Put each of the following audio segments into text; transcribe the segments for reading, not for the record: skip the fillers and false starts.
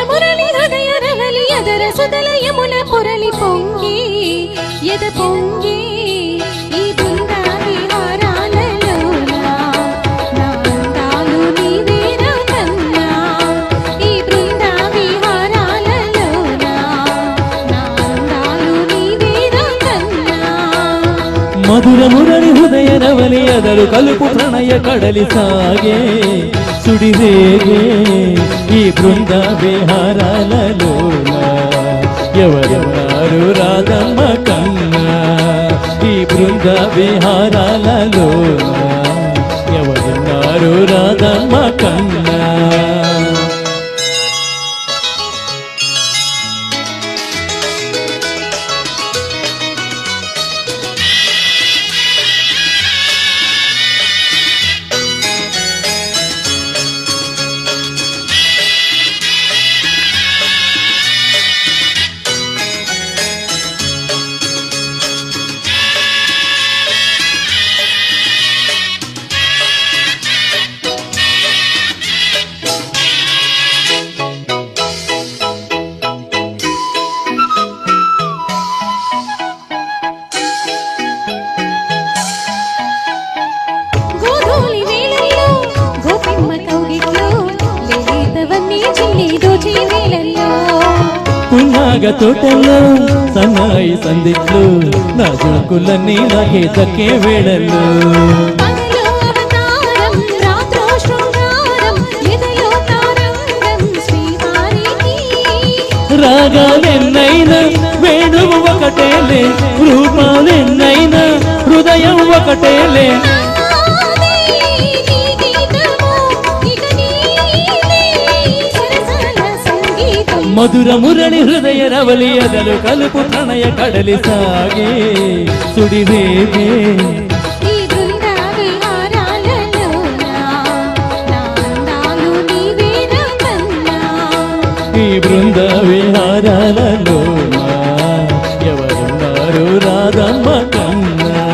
మురళి హృదయ రవలి అదర సుదల యమున పురలి పొంగి ఎద పొంగి ఈ బృంద విహారాలలోన నా అందాలు నీవేరా కన్నా ఈ బృంద విహారాలలోన నా అందాలు నీవేరా కన్నా మధుర మురళి హృదయ రవలి అదరు కలుపు ప్రణయ కడలి సాగే సుడిరేగే ఈ బృంద విహారాలలోన ఎవరున్నారు రాధమ్మ కన్నా ఈ బృంద విహారాలలోన ఎవరున్నారు రాధమ్మ కన్నా పున్నాగ తోటల్లో సన్నాయి సందిట్లు నా జోకులన్నీ నాకే దక్కే వేళల్లో రాగాలెన్నైనా వేణువు ఒకటేలే రూపాలెన్నైనా హృదయం ఒకటేలే మధుర మురళి హృదయ రవలి అదలు కలుపు ప్రణయ కడలి సాగే సుడిరేగే ఈ బృంద విహారాలలోన నా అందాలు నీవేరా కన్నా ఈ బృంద విహారాలలోన ఎవరున్నారు రాధమ్మ కన్నా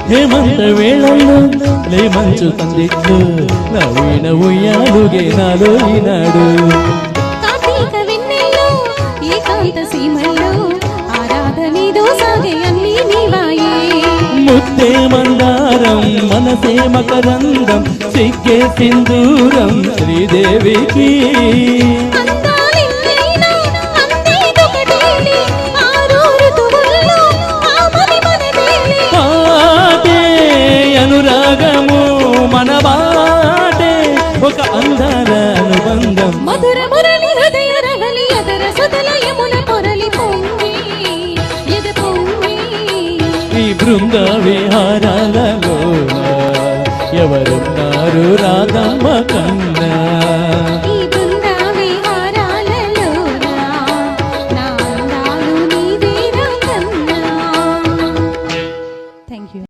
హేమంత వేళల్లో లేమంచు సందిట్లు నవీన ఉయ్యాలుగే నాలో ఈనాడు కార్తీక వెన్నెల్లో ఏకాంత సీమల్లో ఆరాధనిదో సాగే అన్ని నీవాయే ముద్దే మందారం మనసే మకరందం సిగ్గే సింధూరం శ్రీదేవికి అనురాగము మన బాటే ఒక అందాల అనుబంధం మధుర మురళి హృదయ రవలి అదర సుదల యమున పొరలి పొంగి ఎద పొంగి ఈ బృంద విహారాలలోన ఎవరున్నారు రాధమ్మ